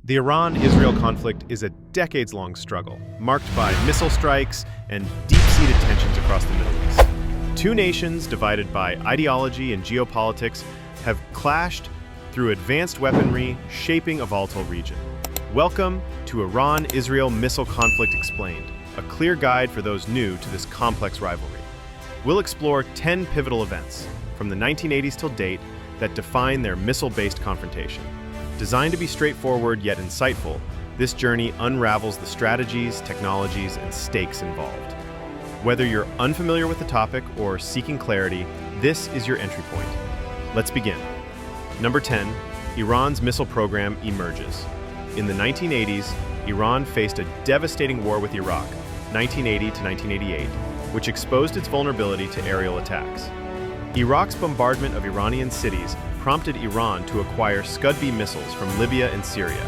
The Iran-Israel conflict is a decades-long struggle, marked by missile strikes and deep-seated tensions across the Middle East. Two nations divided by ideology and geopolitics have clashed through advanced weaponry, shaping a volatile region. Welcome to Iran-Israel Missile Conflict Explained, a clear guide for those new to this complex rivalry. We'll explore 10 pivotal events from the 1980s till date that define their missile-based confrontation. Designed to be straightforward yet insightful, this journey unravels the strategies, technologies, and stakes involved. Whether you're unfamiliar with the topic or seeking clarity, this is your entry point. Let's begin. Number 10, Iran's missile program emerges. In the 1980s, Iran faced a devastating war with Iraq, 1980 to 1988, which exposed its vulnerability to aerial attacks. Iraq's bombardment of Iranian cities prompted Iran to acquire Scud-B missiles from Libya and Syria.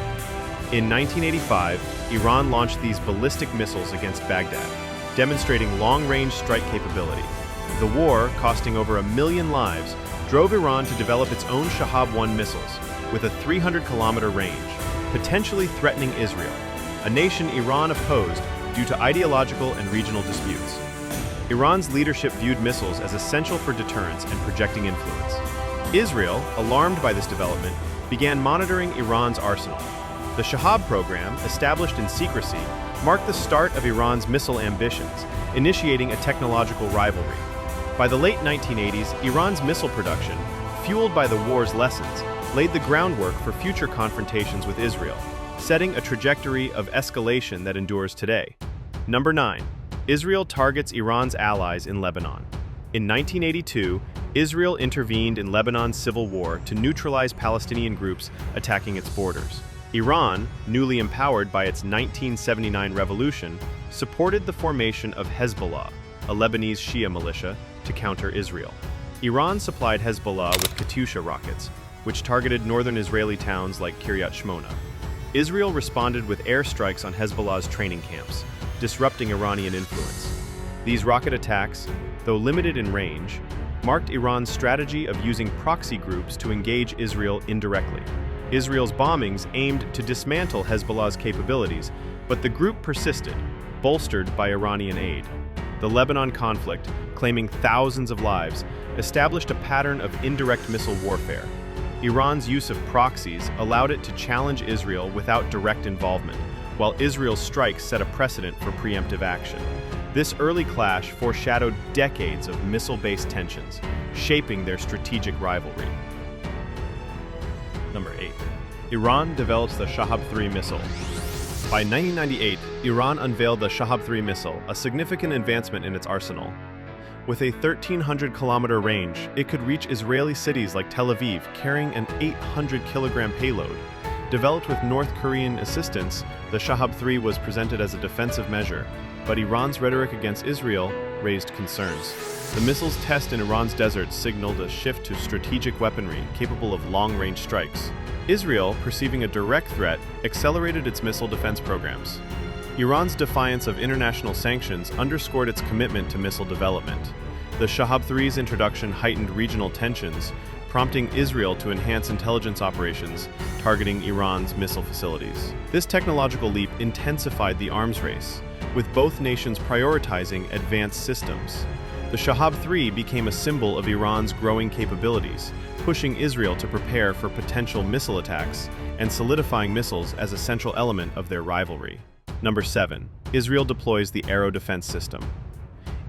In 1985, Iran launched these ballistic missiles against Baghdad, demonstrating long-range strike capability. The war, costing over 1 million lives, drove Iran to develop its own Shahab-1 missiles, with a 300-kilometer range, potentially threatening Israel, a nation Iran opposed due to ideological and regional disputes. Iran's leadership viewed missiles as essential for deterrence and projecting influence. Israel, alarmed by this development, began monitoring Iran's arsenal. The Shahab program, established in secrecy, marked the start of Iran's missile ambitions, initiating a technological rivalry. By the late 1980s, Iran's missile production, fueled by the war's lessons, laid the groundwork for future confrontations with Israel, setting a trajectory of escalation that endures today. Number 9. Israel targets Iran's allies in Lebanon. In 1982, Israel intervened in Lebanon's civil war to neutralize Palestinian groups attacking its borders. Iran, newly empowered by its 1979 revolution, supported the formation of Hezbollah, a Lebanese Shia militia, to counter Israel. Iran supplied Hezbollah with Katyusha rockets, which targeted northern Israeli towns like Kiryat Shmona. Israel responded with airstrikes on Hezbollah's training camps, disrupting Iranian influence. These rocket attacks, though limited in range, marked Iran's strategy of using proxy groups to engage Israel indirectly. Israel's bombings aimed to dismantle Hezbollah's capabilities, but the group persisted, bolstered by Iranian aid. The Lebanon conflict, claiming thousands of lives, established a pattern of indirect missile warfare. Iran's use of proxies allowed it to challenge Israel without direct involvement, while Israel's strikes set a precedent for preemptive action. This early clash foreshadowed decades of missile-based tensions, shaping their strategic rivalry. Number 8. Iran develops the Shahab-3 missile. By 1998, Iran unveiled the Shahab-3 missile, a significant advancement in its arsenal. With a 1,300-kilometer range, it could reach Israeli cities like Tel Aviv, carrying an 800-kilogram payload. Developed with North Korean assistance, the Shahab-3 was presented as a defensive measure, but Iran's rhetoric against Israel raised concerns. The missile's test in Iran's deserts signaled a shift to strategic weaponry capable of long-range strikes. Israel, perceiving a direct threat, accelerated its missile defense programs. Iran's defiance of international sanctions underscored its commitment to missile development. The Shahab-3's introduction heightened regional tensions, prompting Israel to enhance intelligence operations targeting Iran's missile facilities. This technological leap intensified the arms race, with both nations prioritizing advanced systems. The Shahab-3 became a symbol of Iran's growing capabilities, pushing Israel to prepare for potential missile attacks and solidifying missiles as a central element of their rivalry. Number 7. Israel deploys the Arrow defense system.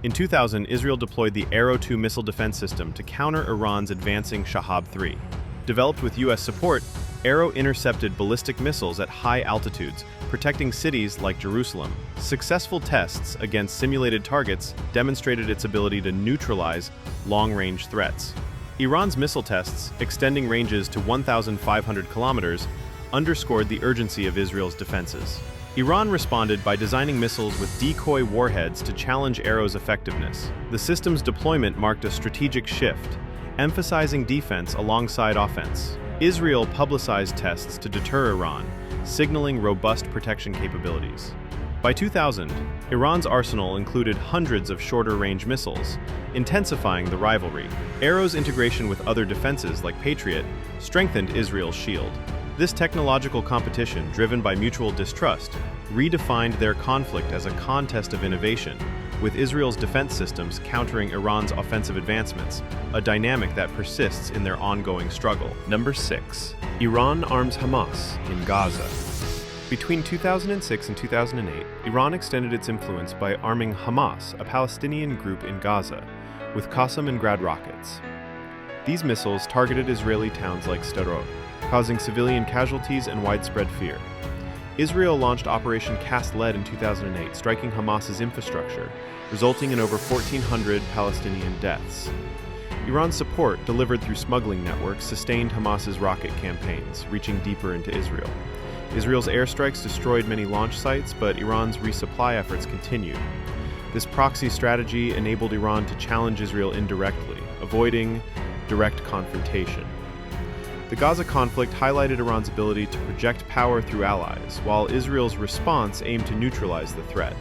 In 2000, Israel deployed the Arrow 2 missile defense system to counter Iran's advancing Shahab-3. Developed with U.S. support, Arrow intercepted ballistic missiles at high altitudes, protecting cities like Jerusalem. Successful tests against simulated targets demonstrated its ability to neutralize long-range threats. Iran's missile tests, extending ranges to 1,500 kilometers, underscored the urgency of Israel's defenses. Iran responded by designing missiles with decoy warheads to challenge Arrow's effectiveness. The system's deployment marked a strategic shift, emphasizing defense alongside offense. Israel publicized tests to deter Iran, signaling robust protection capabilities. By 2000, Iran's arsenal included hundreds of shorter-range missiles, intensifying the rivalry. Arrow's integration with other defenses like Patriot strengthened Israel's shield. This technological competition, driven by mutual distrust, redefined their conflict as a contest of innovation, with Israel's defense systems countering Iran's offensive advancements, a dynamic that persists in their ongoing struggle. Number 6. Iran arms Hamas in Gaza. Between 2006 and 2008, Iran extended its influence by arming Hamas, a Palestinian group in Gaza, with Qassam and Grad rockets. These missiles targeted Israeli towns like Sderot, causing civilian casualties and widespread fear. Israel launched Operation Cast Lead in 2008, striking Hamas's infrastructure, resulting in over 1,400 Palestinian deaths. Iran's support, delivered through smuggling networks, sustained Hamas's rocket campaigns, reaching deeper into Israel. Israel's airstrikes destroyed many launch sites, but Iran's resupply efforts continued. This proxy strategy enabled Iran to challenge Israel indirectly, avoiding direct confrontation. The Gaza conflict highlighted Iran's ability to project power through allies, while Israel's response aimed to neutralize the threat.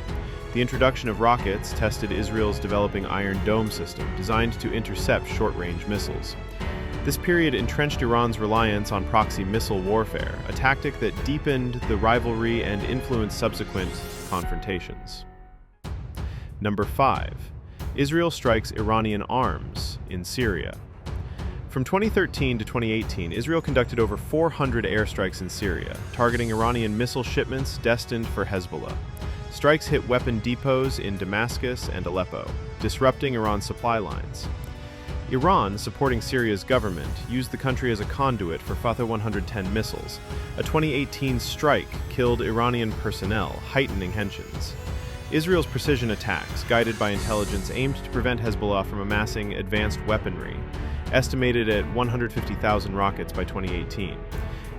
The introduction of rockets tested Israel's developing Iron Dome system, designed to intercept short-range missiles. This period entrenched Iran's reliance on proxy missile warfare, a tactic that deepened the rivalry and influenced subsequent confrontations. Number 5. Israel strikes Iranian arms in Syria. From 2013 to 2018, Israel conducted over 400 airstrikes in Syria, targeting Iranian missile shipments destined for Hezbollah. Strikes hit weapon depots in Damascus and Aleppo, disrupting Iran's supply lines. Iran, supporting Syria's government, used the country as a conduit for Fateh 110 missiles. A 2018 strike killed Iranian personnel, heightening tensions. Israel's precision attacks, guided by intelligence, aimed to prevent Hezbollah from amassing advanced weaponry, estimated at 150,000 rockets by 2018.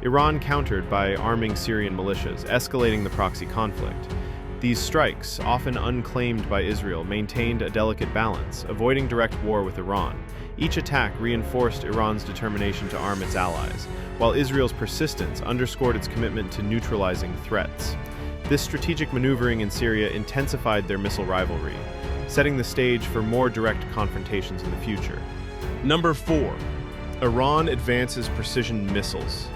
Iran countered by arming Syrian militias, escalating the proxy conflict. These strikes, often unclaimed by Israel, maintained a delicate balance, avoiding direct war with Iran. Each attack reinforced Iran's determination to arm its allies, while Israel's persistence underscored its commitment to neutralizing threats. This strategic maneuvering in Syria intensified their missile rivalry, setting the stage for more direct confrontations in the future. Number 4. Iran advances precision missiles.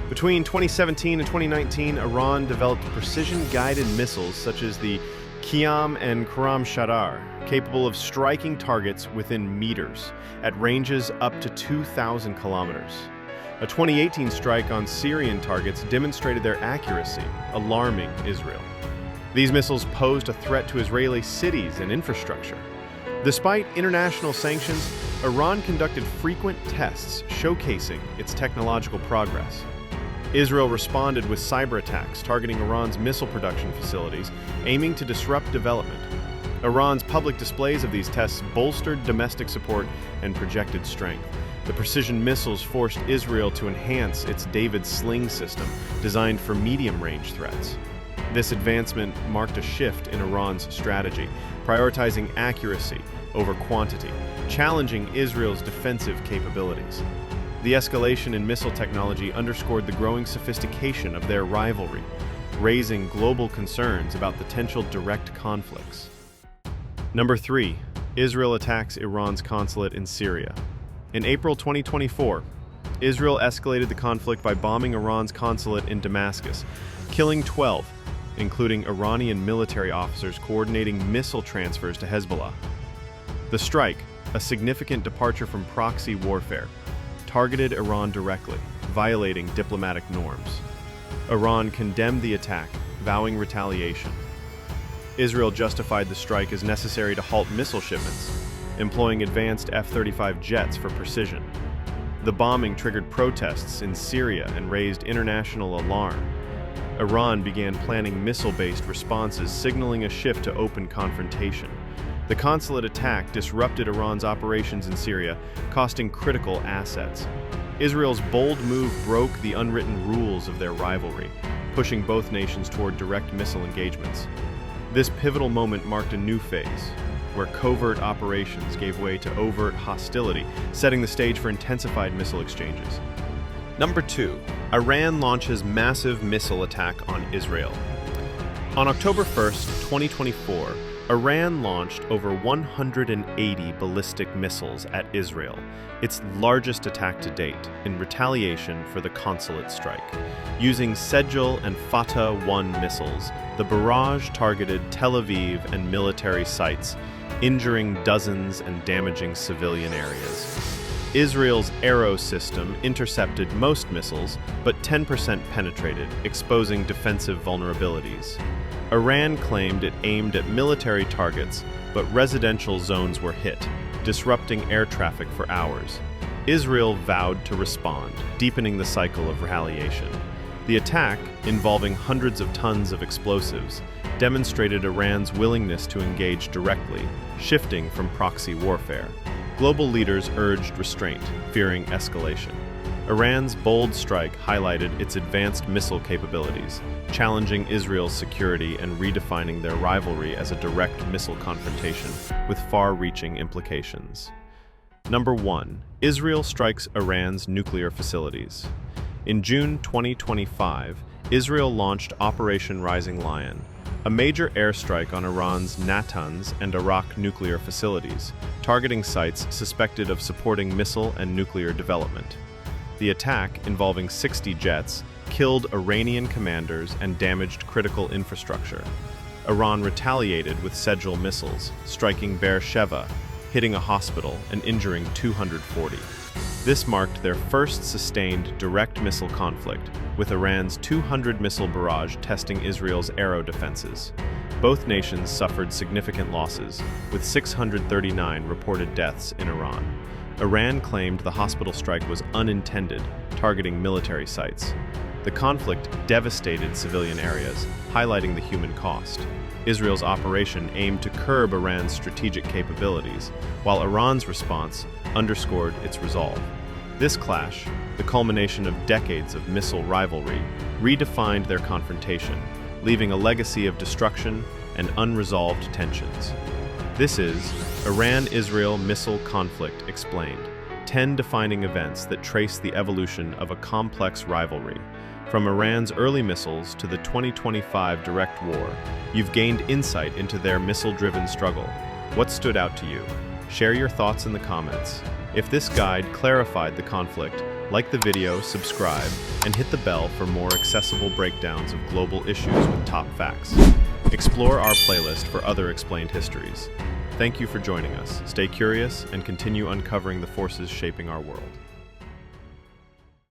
Between 2017 and 2019, Iran developed precision-guided missiles such as the Qiyam and Khurram Shadar, capable of striking targets within meters, at ranges up to 2,000 kilometers. A 2018 strike on Syrian targets demonstrated their accuracy, alarming Israel. These missiles posed a threat to Israeli cities and infrastructure. Despite international sanctions, Iran conducted frequent tests showcasing its technological progress. Israel responded with cyber attacks targeting Iran's missile production facilities, aiming to disrupt development. Iran's public displays of these tests bolstered domestic support and projected strength. The precision missiles forced Israel to enhance its David Sling system, designed for medium-range threats. This advancement marked a shift in Iran's strategy, prioritizing accuracy over quantity, challenging Israel's defensive capabilities. The escalation in missile technology underscored the growing sophistication of their rivalry, raising global concerns about potential direct conflicts. Number 3. Israel attacks Iran's consulate in Syria. In April 2024, Israel escalated the conflict by bombing Iran's consulate in Damascus, killing 12, including Iranian military officers coordinating missile transfers to Hezbollah. The strike, a significant departure from proxy warfare, targeted Iran directly, violating diplomatic norms. Iran condemned the attack, vowing retaliation. Israel justified the strike as necessary to halt missile shipments, employing advanced F-35 jets for precision. The bombing triggered protests in Syria and raised international alarm. Iran began planning missile-based responses, signaling a shift to open confrontation. The consulate attack disrupted Iran's operations in Syria, costing critical assets. Israel's bold move broke the unwritten rules of their rivalry, pushing both nations toward direct missile engagements. This pivotal moment marked a new phase, where covert operations gave way to overt hostility, setting the stage for intensified missile exchanges. Number 2. Iran launches massive missile attack on Israel. On October 1st, 2024, Iran launched over 180 ballistic missiles at Israel, its largest attack to date, in retaliation for the consulate strike. Using Sejal and Fatah-1 missiles, the barrage targeted Tel Aviv and military sites, injuring dozens and damaging civilian areas. Israel's Arrow system intercepted most missiles, but 10% penetrated, exposing defensive vulnerabilities. Iran claimed it aimed at military targets, but residential zones were hit, disrupting air traffic for hours. Israel vowed to respond, deepening the cycle of retaliation. The attack, involving hundreds of tons of explosives, demonstrated Iran's willingness to engage directly, shifting from proxy warfare. Global leaders urged restraint, fearing escalation. Iran's bold strike highlighted its advanced missile capabilities, challenging Israel's security and redefining their rivalry as a direct missile confrontation with far-reaching implications. Number 1. Israel strikes Iran's nuclear facilities. In June 2025, Israel launched Operation Rising Lion, a major airstrike on Iran's Natanz and Arak nuclear facilities, targeting sites suspected of supporting missile and nuclear development. The attack, involving 60 jets, killed Iranian commanders and damaged critical infrastructure. Iran retaliated with Sejal missiles, striking Beersheva, hitting a hospital and injuring 240. This marked their first sustained direct missile conflict, with Iran's 200-missile barrage testing Israel's Arrow defenses. Both nations suffered significant losses, with 639 reported deaths in Iran. Iran claimed the hospital strike was unintended, targeting military sites. The conflict devastated civilian areas, highlighting the human cost. Israel's operation aimed to curb Iran's strategic capabilities, while Iran's response underscored its resolve. This clash, the culmination of decades of missile rivalry, redefined their confrontation, leaving a legacy of destruction and unresolved tensions. This is Iran-Israel Missile Conflict Explained, 10 defining events that trace the evolution of a complex rivalry. From Iran's early missiles to the 2025 direct war, you've gained insight into their missile-driven struggle. What stood out to you? Share your thoughts in the comments. If this guide clarified the conflict, like the video, subscribe, and hit the bell for more accessible breakdowns of global issues with top facts. Explore our playlist for other explained histories. Thank you for joining us. Stay curious and continue uncovering the forces shaping our world.